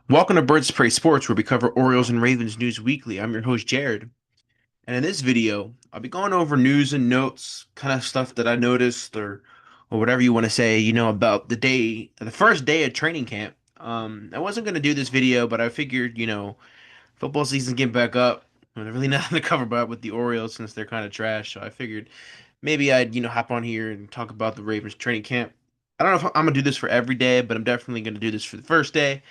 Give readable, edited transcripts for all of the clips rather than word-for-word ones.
Welcome to Birds Prey Sports, where we cover Orioles and Ravens news weekly. I'm your host, Jared. And in this video, I'll be going over news and notes, kind of stuff that I noticed or whatever you want to say, about the first day of training camp. I wasn't going to do this video, but I figured, football season's getting back up. And there's really nothing to cover about with the Orioles since they're kind of trash. So I figured maybe I'd, hop on here and talk about the Ravens training camp. I don't know if I'm going to do this for every day, but I'm definitely going to do this for the first day.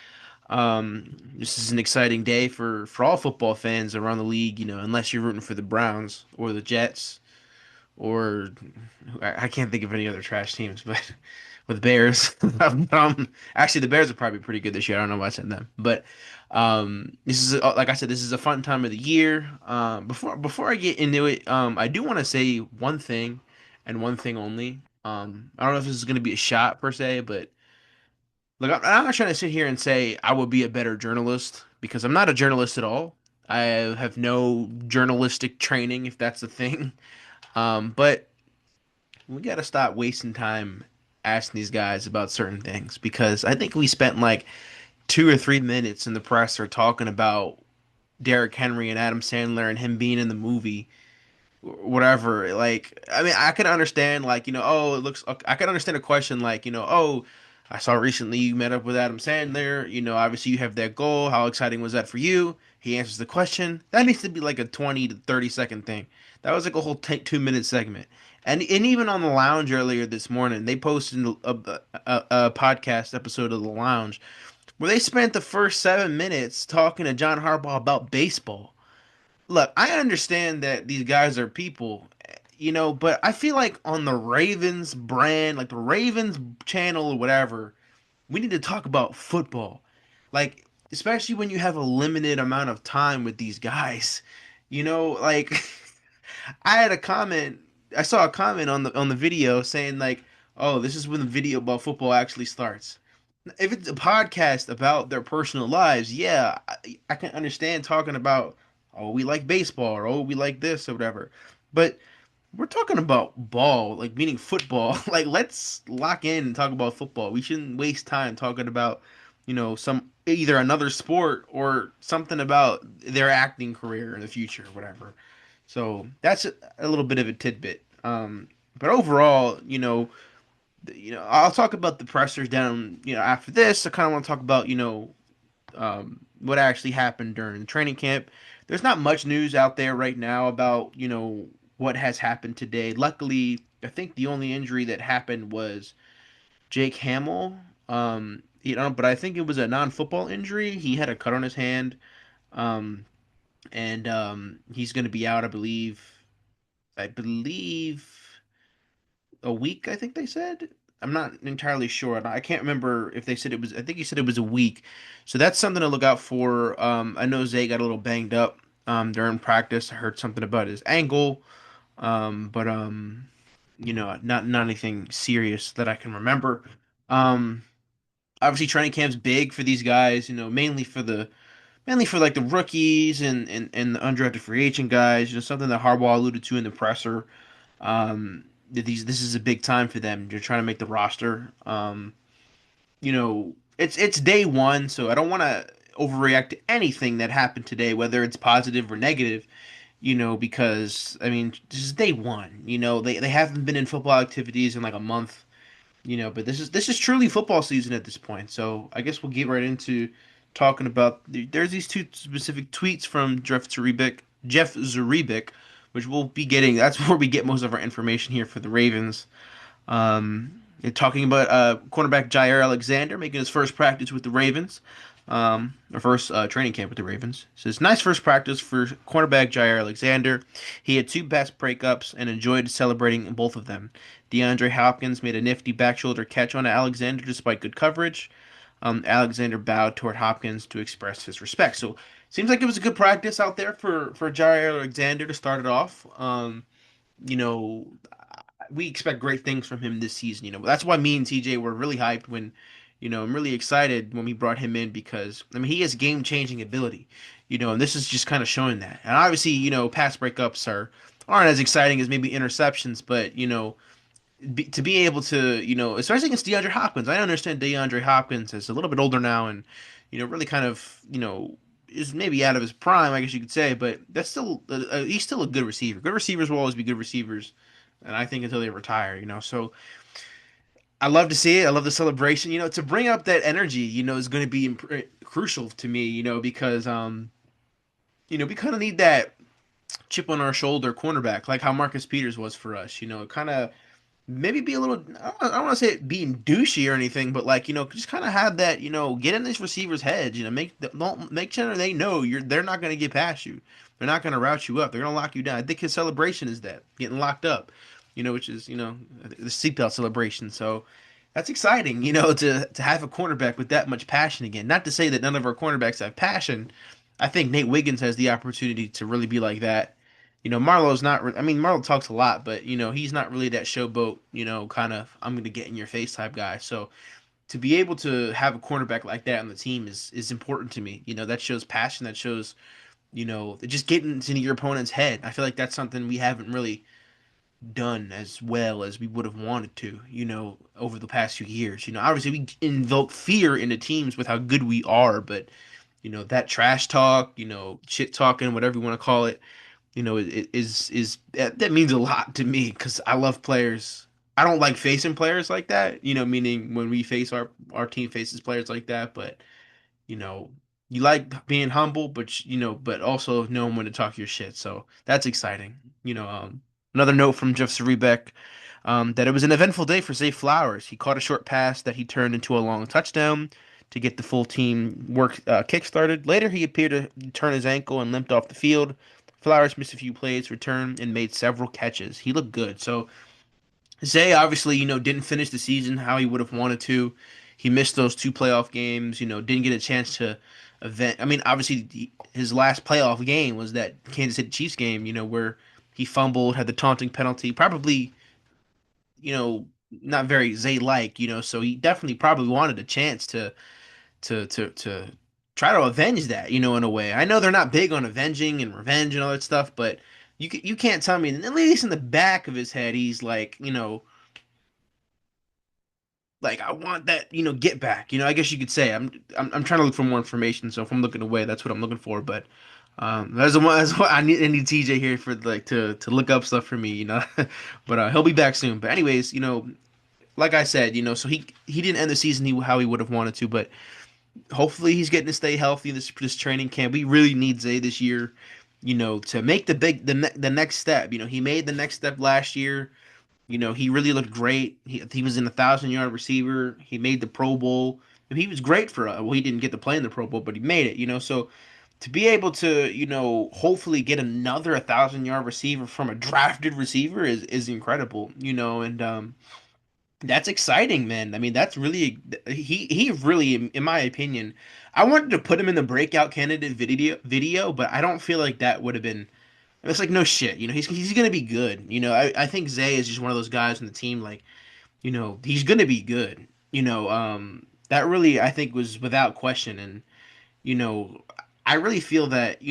This is an exciting day for all football fans around the league, unless you're rooting for the Browns or the Jets or I can't think of any other trash teams, but with Bears. Actually, the Bears are probably pretty good this year. I don't know why I said them, but this is like I said, this is a fun time of the year. Before I get into it, I do want to say one thing and one thing only. I don't know if this is going to be a shot per se, but look, I'm not trying to sit here and say I would be a better journalist because I'm not a journalist at all. I have no journalistic training, if that's a thing. But we got to stop wasting time asking these guys about certain things because I think we spent like 2 or 3 minutes in the presser talking about Derrick Henry and Adam Sandler and him being in the movie, whatever. Like, I mean, I could understand, like, oh, it looks, I could understand a question like, oh, I saw recently you met up with Adam Sandler. Obviously you have that goal. How exciting was that for you? He answers the question. That needs to be like a 20 to 30-second thing. That was like a whole 2 minute segment. And even on the lounge earlier this morning, they posted a podcast episode of the lounge where they spent the first 7 minutes talking to John Harbaugh about baseball. Look, I understand that these guys are people, but I feel like on the Ravens brand, like the Ravens channel or whatever, we need to talk about football. Like, especially when you have a limited amount of time with these guys. Like I had a comment, I saw a comment on the video saying like, "Oh, this is when the video about football actually starts." If it's a podcast about their personal lives, yeah, I can understand talking about, oh, we like baseball or oh, we like this or whatever. But we're talking about ball, like meaning football. Like, let's lock in and talk about football. We shouldn't waste time talking about, some either another sport or something about their acting career in the future or whatever. So that's a little bit of a tidbit. But overall, I'll talk about the pressers down, after this. I kind of want to talk about, what actually happened during the training camp. There's not much news out there right now about, what has happened today. Luckily, I think the only injury that happened was Jake Hamill. But I think it was a non-football injury. He had a cut on his hand, um, and he's going to be out, I believe. I believe a week, I think they said. I'm not entirely sure. I can't remember if they said it was. I think he said it was a week. So that's something to look out for. I know Zay got a little banged up during practice. I heard something about his ankle, but not anything serious that I can remember. Um, Obviously, training camp's big for these guys. Mainly for like the rookies and the undrafted free agent guys. Something that Harbaugh alluded to in the presser. This is a big time for them. They're trying to make the roster. It's day one, so I don't want to overreact to anything that happened today, whether it's positive or negative. Because I mean, this is day one. They haven't been in football activities in like a month. But this is truly football season at this point. So I guess we'll get right into talking about. There's these two specific tweets from Jeff Zrebiec, which we'll be getting. That's where we get most of our information here for the Ravens. They're talking about cornerback Jair Alexander making his first practice with the Ravens, or first training camp with the Ravens. So it's nice first practice for cornerback Jair Alexander. He had two pass breakups and enjoyed celebrating both of them. DeAndre Hopkins made a nifty back shoulder catch on Alexander despite good coverage. Alexander bowed toward Hopkins to express his respect. So seems like it was a good practice out there for Jair Alexander to start it off. You know, we expect great things from him this season. That's why me and TJ were really hyped when, I'm really excited when we brought him in because I mean he has game changing ability, and this is just kind of showing that. And obviously, pass breakups aren't as exciting as maybe interceptions, but to be able to, especially against DeAndre Hopkins. I understand DeAndre Hopkins is a little bit older now and, really kind of, is maybe out of his prime, I guess you could say, but that's still, he's still a good receiver. Good receivers will always be good receivers. And I think until they retire, so I love to see it. I love the celebration, to bring up that energy, is going to be crucial to me, because, we kind of need that chip on our shoulder cornerback, like how Marcus Peters was for us, kind of maybe be a little. I don't want to say it being douchey or anything, but like just kind of have that. Get in these receivers' heads. Don't make sure they know They're not going to get past you. They're not going to route you up. They're going to lock you down. I think his celebration is that getting locked up. Which is the seatbelt celebration. So that's exciting. To have a cornerback with that much passion again. Not to say that none of our cornerbacks have passion. I think Nate Wiggins has the opportunity to really be like that. Marlowe's not. I mean, Marlowe talks a lot, but he's not really that showboat. Kind of I'm gonna get in your face type guy. So to be able to have a cornerback like that on the team is important to me. That shows passion. That shows just getting into your opponent's head. I feel like that's something we haven't really done as well as we would have wanted to. Over the past few years. Obviously we invoke fear into teams with how good we are, but that trash talk, shit talking, whatever you want to call it, is that means a lot to me because I love players. I don't like facing players like that, meaning when we face our team faces players like that, but you know, you like being humble, but but also knowing when to talk your shit. So that's exciting. Another note from Jeff Zrebiec, that it was an eventful day for Zay Flowers. He caught a short pass that he turned into a long touchdown to get the full team work kick started. Later, he appeared to turn his ankle and limped off the field. Flowers missed a few plays, returned, and made several catches. He looked good. So Zay obviously, didn't finish the season how he would have wanted to. He missed those two playoff games, didn't get a chance to event. I mean, obviously, his last playoff game was that Kansas City Chiefs game, where he fumbled, had the taunting penalty, probably, not very Zay-like, so he definitely probably wanted a chance to try to avenge that, in a way. I know they're not big on avenging and revenge and all that stuff, but you can't tell me, at least in the back of his head, he's like, like I want that, get back. I guess you could say I'm trying to look for more information. So if I'm looking away, that's what I'm looking for. But that's what I need TJ here for like to look up stuff for me. But he'll be back soon. But anyways, like I said, so he didn't end the season how he would have wanted to, but hopefully he's getting to stay healthy in this training camp. We really need Zay this year, to make the next step. He made the next step last year. He really looked great. He was in 1,000 yard receiver. He made the Pro Bowl. He was great for us. Well, he didn't get to play in the Pro Bowl, but he made it. So to be able to, hopefully get another 1,000 yard receiver from a drafted receiver is incredible. And that's exciting, man. I mean, that's really he really, in my opinion, I wanted to put him in the breakout candidate video, but I don't feel like that would have been. It's like no shit, he's gonna be good. I think Zay is just one of those guys on the team, like, he's gonna be good. That really I think was without question, and you know, I really feel that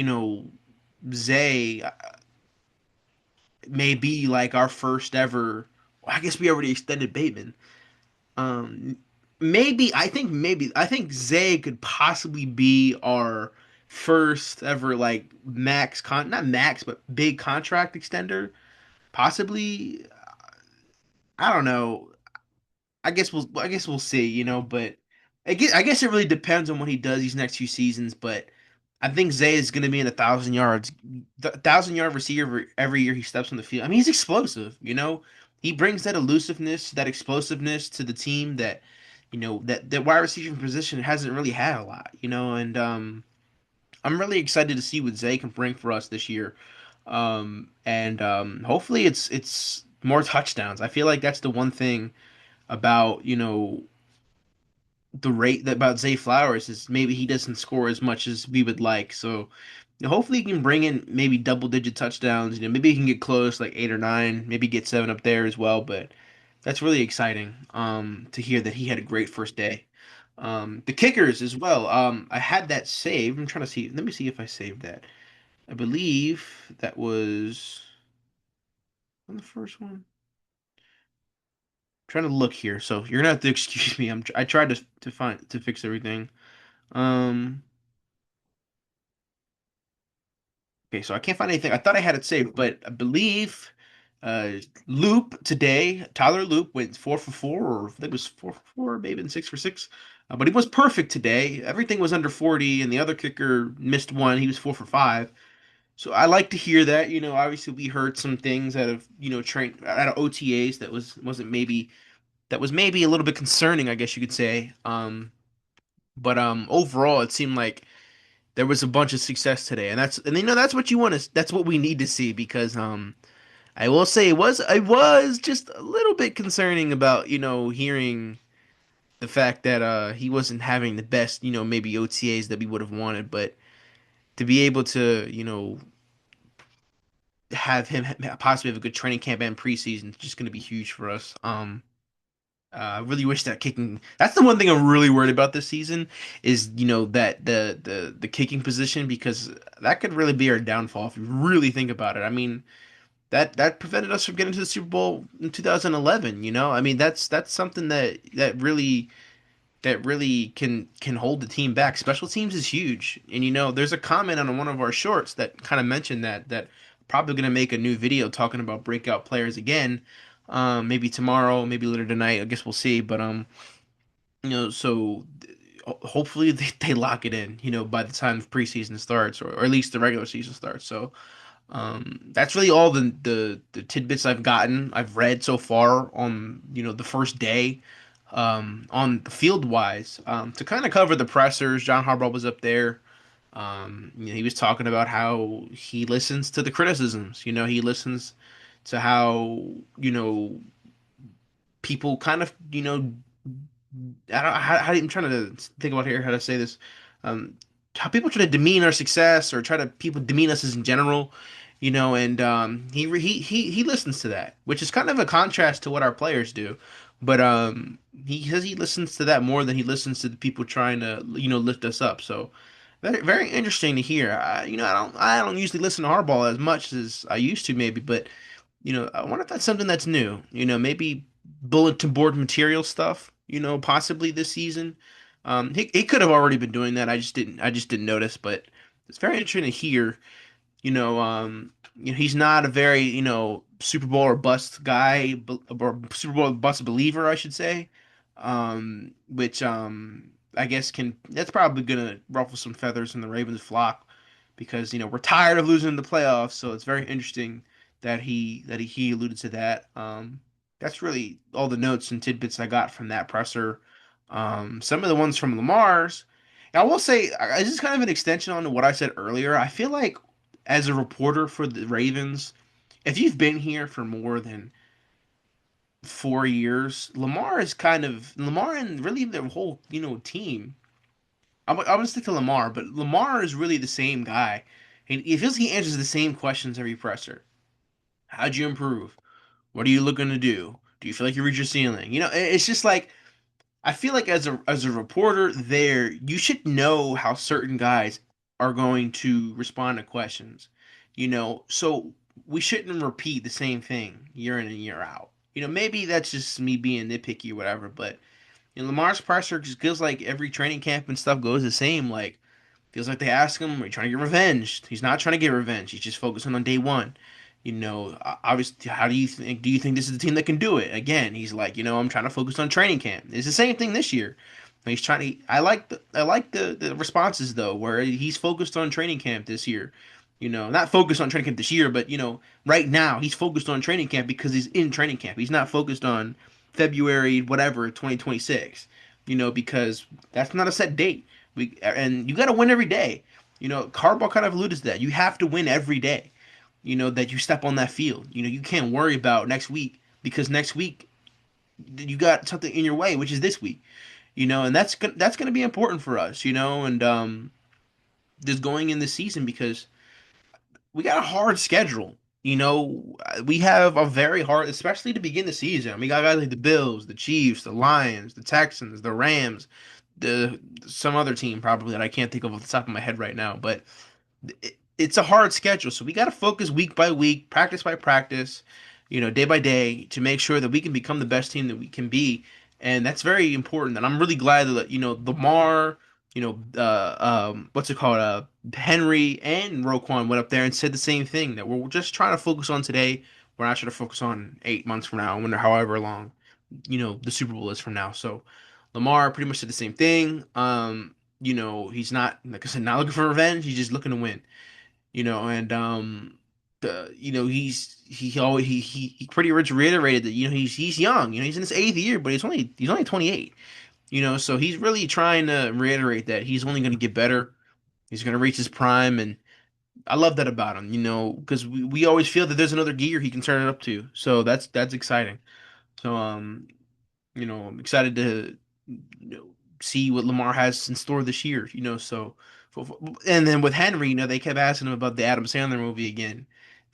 Zay may be like our first ever. I guess we already extended Bateman. Um, maybe I think Zay could possibly be our first ever like not max but big contract extender. Possibly, I don't know. I guess we'll see, but I guess it really depends on what he does these next few seasons, but I think Zay is going to be in 1,000 yards, the 1,000 yard receiver every year he steps on the field. I mean, he's explosive. He brings that elusiveness, that explosiveness to the team that, that wide receiver position hasn't really had a lot, and I'm really excited to see what Zay can bring for us this year. And hopefully it's more touchdowns. I feel like that's the one thing about, the rate that about Zay Flowers is maybe he doesn't score as much as we would like. So hopefully he can bring in maybe double digit touchdowns. Maybe he can get close, like 8 or 9, maybe get 7 up there as well. But that's really exciting to hear that he had a great first day. The kickers as well. I had that saved. I'm trying to see. Let me see if I saved that. I believe that was on the first one. trying to look here, so you're gonna have to excuse me. I tried to fix everything. Um, okay, so I can't find anything. I thought I had it saved, but I believe uh Loop today, Tyler Loop went 4 for 4, or I think it was 4 for 4, maybe in 6 for 6. But he was perfect today. Everything was under 40, and the other kicker missed one. He was 4 for 5. So I like to hear that. Obviously we heard some things out of train out of OTAs that was maybe a little bit concerning, I guess you could say. But overall, it seemed like there was a bunch of success today, and that's what you want to that's what we need to see because I will say it was just a little bit concerning about hearing the fact that he wasn't having the best maybe OTAs that we would have wanted, but to be able to have him possibly have a good training camp and preseason is just going to be huge for us. I really wish that kicking. That's the one thing I'm really worried about this season is that the kicking position, because that could really be our downfall if you really think about it. I mean that prevented us from getting to the Super Bowl in 2011. I mean that's something that really can hold the team back. Special teams is huge, and there's a comment on one of our shorts that kind of mentioned that probably gonna make a new video talking about breakout players again. Maybe tomorrow, maybe later tonight. I guess we'll see. But so hopefully they lock it in. By the time the preseason starts, or at least the regular season starts. So that's really all the tidbits I've gotten. I've read so far on the first day, on the field wise. To kind of cover the pressers, John Harbaugh was up there. He was talking about how he listens to the criticisms. He listens to how people kind of I don't how I'm trying to think about here how to say this. Um, how people try to demean our success or try to people demean us as in general, and he listens to that, which is kind of a contrast to what our players do. But he says he listens to that more than he listens to the people trying to lift us up. So very very interesting to hear. I don't usually listen to Harbaugh as much as I used to maybe, but I wonder if that's something that's new. Maybe bulletin board material stuff. Possibly this season. He could have already been doing that. I just didn't notice. But it's very interesting to hear. He's not a very Super Bowl or bust guy, or Super Bowl bust believer, I should say. Which I guess that's probably gonna ruffle some feathers in the Ravens flock because we're tired of losing in the playoffs. So it's very interesting that he alluded to that. That's really all the notes and tidbits I got from that presser. Some of the ones from Lamar's. I will say, this is kind of an extension on to what I said earlier. I feel like as a reporter for the Ravens, if you've been here for more than 4 years, Lamar and really the whole team. I'm gonna stick to Lamar, but Lamar is really the same guy. And it feels he answers the same questions every presser. How'd you improve? What are you looking to do? Do you feel like you reached your ceiling? It's just like I feel like as a reporter there, you should know how certain guys are going to respond to questions. So we shouldn't repeat the same thing year in and year out. Maybe that's just me being nitpicky or whatever, but Lamar's presser just feels like every training camp and stuff goes the same. Like feels like they ask him, "Are you trying to get revenge?" He's not trying to get revenge. He's just focusing on day one. Obviously, how do you think? Do you think this is the team that can do it? Again, he's like, I'm trying to focus on training camp. It's the same thing this year. He's trying to. I like the responses though, where he's focused on training camp this year. Not focused on training camp this year, but right now he's focused on training camp because he's in training camp. He's not focused on February whatever 2026. Because that's not a set date. And you got to win every day. Harbaugh kind of alluded to that. You have to win every day. That you step on that field. You can't worry about next week because next week you got something in your way, which is this week. And that's gonna be important for us. And just going in this season because we got a hard schedule. We have a very hard, especially to begin the season. We got guys like the Bills, the Chiefs, the Lions, the Texans, the Rams, the some other team probably that I can't think of off the top of my head right now. But it's a hard schedule, so we got to focus week by week, practice by practice. day by day to make sure that we can become the best team that we can be. And that's very important. And I'm really glad that, Lamar, what's it called? Henry and Roquan went up there and said the same thing that we're just trying to focus on today. We're not trying to focus on 8 months from now, when however long, the Super Bowl is from now. So Lamar pretty much said the same thing. He's not, like I said, not looking for revenge. He's just looking to win. And he always he pretty much reiterated that he's young. He's in his eighth year, but he's only 28. So he's really trying to reiterate that he's only going to get better. He's going to reach his prime, and I love that about him. Because we always feel that there's another gear he can turn it up to. So that's exciting. So I'm excited to see what Lamar has in store this year. And then with Henry, they kept asking him about the Adam Sandler movie again.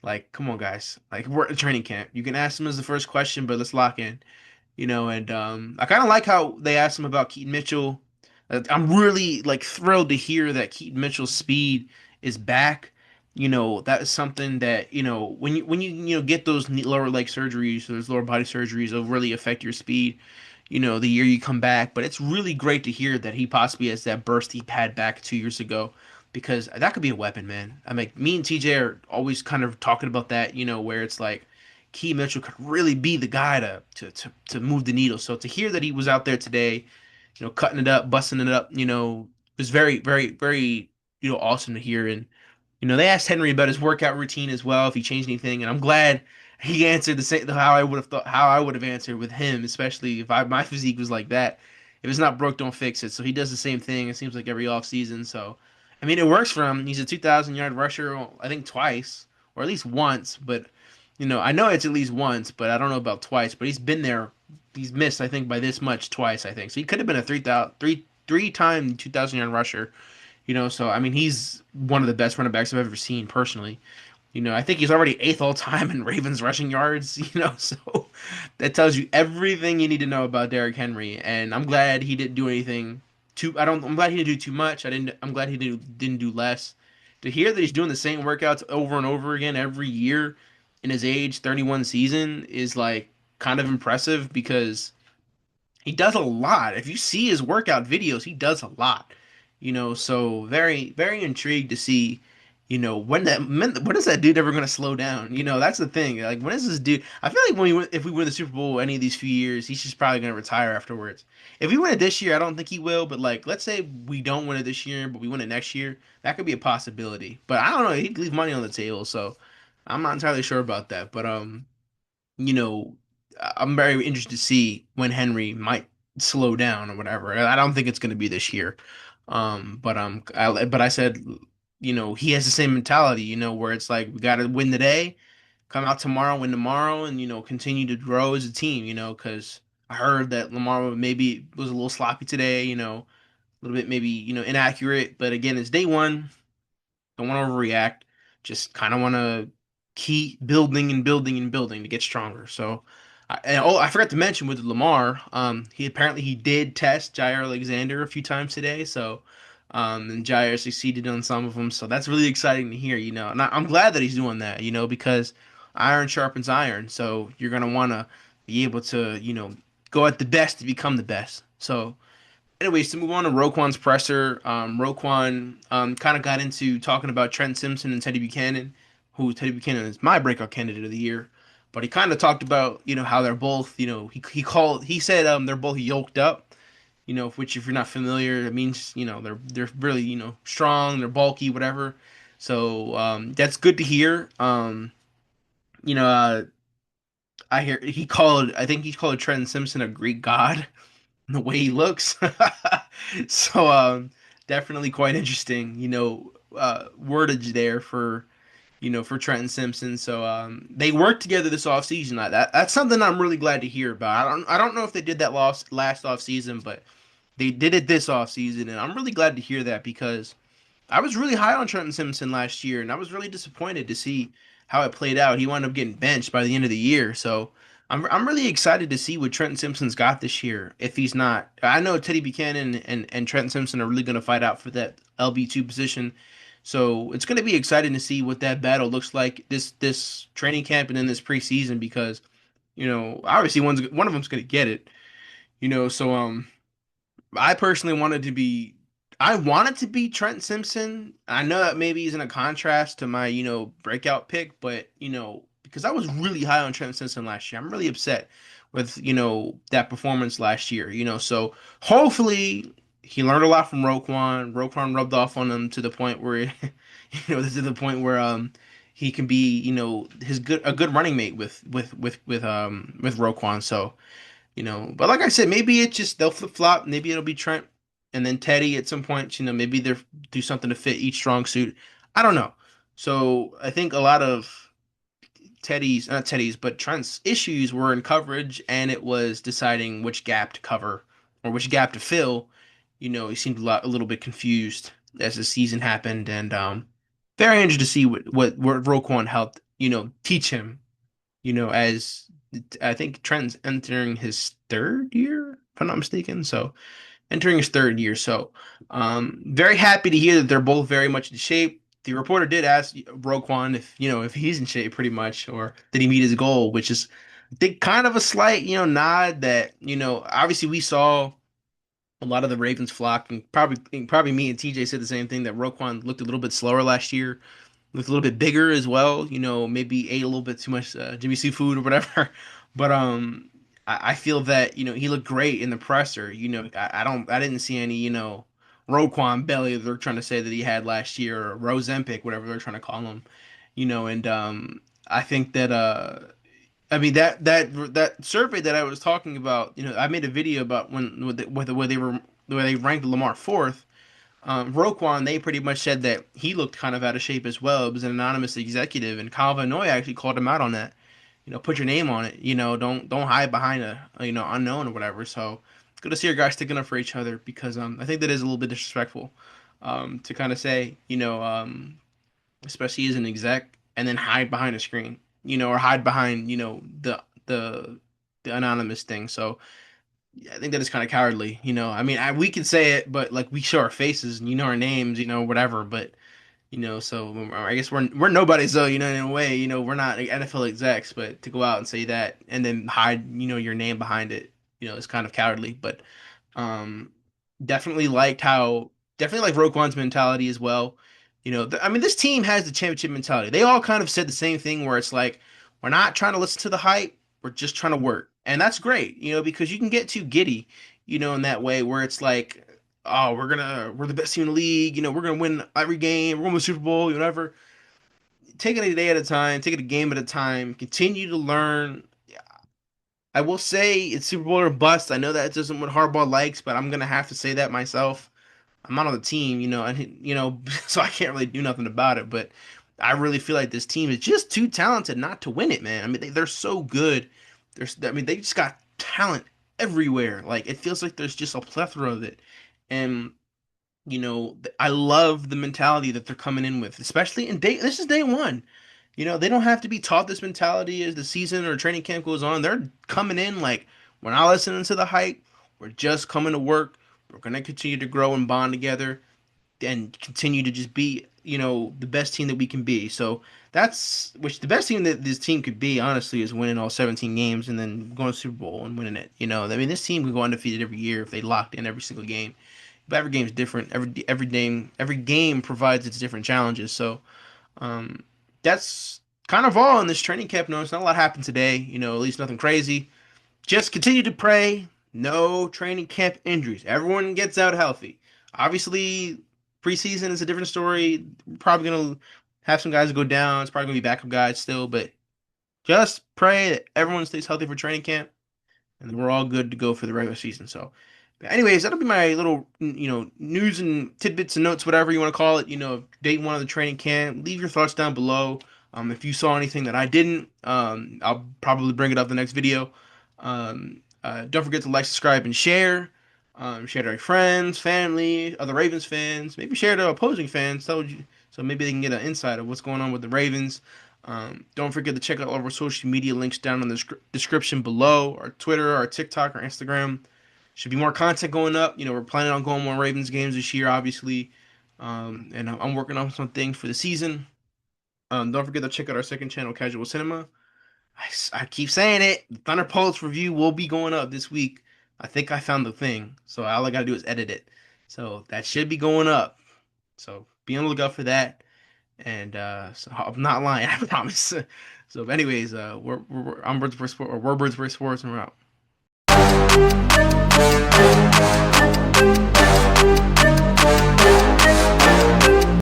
Like, come on, guys. Like, we're at training camp. You can ask him as the first question, but let's lock in. And I kind of like how they asked him about Keaton Mitchell. I'm really like thrilled to hear that Keaton Mitchell's speed is back. That is something that when you get those lower leg surgeries, those lower body surgeries, it'll really affect your speed. The year you come back. But it's really great to hear that he possibly has that burst he had back 2 years ago, because that could be a weapon, man. I mean, me and TJ are always kind of talking about that. Where it's like Key Mitchell could really be the guy to move the needle. So to hear that he was out there today, cutting it up, busting it up, was very, very, very, awesome to hear. And they asked Henry about his workout routine as well, if he changed anything, and I'm glad he answered the same how I would have thought how I would have answered with him, especially if my physique was like that. If it's not broke, don't fix it. So he does the same thing. It seems like every off season. So, I mean, it works for him. He's a 2,000 yard rusher, I think twice or at least once. But I know it's at least once, but I don't know about twice. But he's been there. He's missed, I think, by this much twice. I think so. He could have been a 3,000 3 time 2,000 yard rusher. So I mean, he's one of the best running backs I've ever seen personally. I think he's already eighth all time in Ravens rushing yards. So that tells you everything you need to know about Derrick Henry. And I'm glad he didn't do anything too. I'm glad he didn't do too much. I'm glad he didn't do less. To hear that he's doing the same workouts over and over again every year in his age 31 season is like kind of impressive, because he does a lot. If you see his workout videos, he does a lot. So very, very intrigued to see, when is that dude ever going to slow down? That's the thing. Like, when is this dude? I feel like if we win the Super Bowl any of these few years, he's just probably going to retire afterwards. If we win it this year, I don't think he will. But like, let's say we don't win it this year, but we win it next year, that could be a possibility. But I don't know. He'd leave money on the table, so I'm not entirely sure about that. But you know, I'm very interested to see when Henry might slow down or whatever. I don't think it's going to be this year. But I said, he has the same mentality, where it's like we got to win today, come out tomorrow, win tomorrow, and continue to grow as a team. Because I heard that Lamar maybe was a little sloppy today, a little bit maybe inaccurate. But again, it's day one. Don't want to overreact. Just kind of want to keep building and building and building to get stronger. So, I forgot to mention with Lamar, he did test Jair Alexander a few times today. So, and Jair succeeded on some of them. So that's really exciting to hear. And I'm glad that he's doing that. Because iron sharpens iron. So you're gonna want to be able to go at the best to become the best. So anyways, to move on to Roquan's presser, Roquan kind of got into talking about Trent Simpson and Teddy Buchanan, who Teddy Buchanan is my breakout candidate of the year. But he kind of talked about how they're both he said they're both yoked up, which if you're not familiar, it means they're really strong, they're bulky, whatever. So that's good to hear. You know, uh, I think he called Trent Simpson a Greek god, the way he looks. So definitely quite interesting, wordage there for Trenton Simpson. So they worked together this offseason. That's something I'm really glad to hear about. I don't know if they did that last offseason, but they did it this offseason, and I'm really glad to hear that, because I was really high on Trenton Simpson last year, and I was really disappointed to see how it played out. He wound up getting benched by the end of the year, so I'm really excited to see what Trenton Simpson's got this year. If he's not, I know Teddy Buchanan and Trenton Simpson are really going to fight out for that LB2 position. So it's going to be exciting to see what that battle looks like this training camp and then this preseason because obviously one of them's going to get it. I personally wanted to be I wanted to be Trent Simpson. I know that maybe he's in a contrast to my, breakout pick, but because I was really high on Trent Simpson last year. I'm really upset with, that performance last year, so hopefully he learned a lot from Roquan. Roquan rubbed off on him to the point where to the point where he can be, his good a good running mate with Roquan. So but like I said, maybe it just they'll flip flop. Maybe it'll be Trent and then Teddy at some point. Maybe they'll do something to fit each strong suit. I don't know. So I think a lot of not Teddy's, but Trent's issues were in coverage, and it was deciding which gap to cover or which gap to fill. He seemed a little bit confused as the season happened, and very interested to see what Roquan helped teach him as I think Trent's entering his third year, if I'm not mistaken. So entering his third year. So very happy to hear that they're both very much in shape. The reporter did ask Roquan if he's in shape pretty much, or did he meet his goal, which is I think kind of a slight, nod that, obviously we saw a lot of the Ravens flock and probably me and TJ said the same thing that Roquan looked a little bit slower last year, looked a little bit bigger as well. Maybe ate a little bit too much Jimmy seafood or whatever. But I feel that he looked great in the presser. I didn't see any Roquan belly that they're trying to say that he had last year or Rozempic, whatever they're trying to call him. And I think that I mean that survey that I was talking about. I made a video about where they ranked Lamar fourth. Roquan, they pretty much said that he looked kind of out of shape as well. It was an anonymous executive, and Kyle Van Noy actually called him out on that. Put your name on it. Don't hide behind a unknown or whatever. So it's good to see our guys sticking up for each other because I think that is a little bit disrespectful to kind of say especially as an exec and then hide behind a screen or hide behind the anonymous thing. So yeah, I think that is kind of cowardly. I mean, we can say it, but like we show our faces and our names, whatever. But so I guess we're nobodies though. In a way, we're not like, NFL execs, but to go out and say that and then hide, your name behind it, is kind of cowardly. But um, definitely liked how definitely like Roquan's mentality as well. I mean, this team has the championship mentality. They all kind of said the same thing where it's like we're not trying to listen to the hype, we're just trying to work, and that's great. Because you can get too giddy, in that way where it's like, oh, we're the best team in the league. We're gonna win every game. We're gonna win the Super Bowl. Whatever. Take it a day at a time. Take it a game at a time. Continue to learn. I will say it's Super Bowl or bust. I know that isn't what Harbaugh likes, but I'm gonna have to say that myself. I'm not on the team, and so I can't really do nothing about it. But I really feel like this team is just too talented not to win it, man. I mean, they're so good. I mean, they just got talent everywhere. Like it feels like there's just a plethora of it, and I love the mentality that they're coming in with, especially in day. This is day one. They don't have to be taught this mentality as the season or training camp goes on. They're coming in like we're not listening to the hype. We're just coming to work. We're gonna continue to grow and bond together and continue to just be, the best team that we can be. So that's which the best team that this team could be, honestly, is winning all 17 games and then going to Super Bowl and winning it. I mean, this team could go undefeated every year if they locked in every single game. But every game is different. Every game provides its different challenges. So um, that's kind of all in this training camp. No, it's not a lot happened today. At least nothing crazy. Just continue to pray. No training camp injuries. Everyone gets out healthy. Obviously, preseason is a different story. We're probably gonna have some guys go down. It's probably gonna be backup guys still, but just pray that everyone stays healthy for training camp, and then we're all good to go for the regular season. So, but anyways, that'll be my little news and tidbits and notes, whatever you want to call it. Day one of the training camp. Leave your thoughts down below. If you saw anything that I didn't, I'll probably bring it up in the next video. Don't forget to like, subscribe, and share. Share to your friends, family, other Ravens fans. Maybe share to opposing fans. So maybe they can get an insight of what's going on with the Ravens. Don't forget to check out all of our social media links down in the description below. Our Twitter, our TikTok, our Instagram. Should be more content going up. We're planning on going more Ravens games this year, obviously. And I'm working on some things for the season. Don't forget to check out our second channel, Casual Cinema. I keep saying it. The Thunderbolts review will be going up this week. I think I found the thing, so all I gotta do is edit it. So that should be going up. So be on the lookout for that. And so I'm not lying, I promise. So, anyways, I'm Birds for Sport, or we're Birds for Sports, and we're out.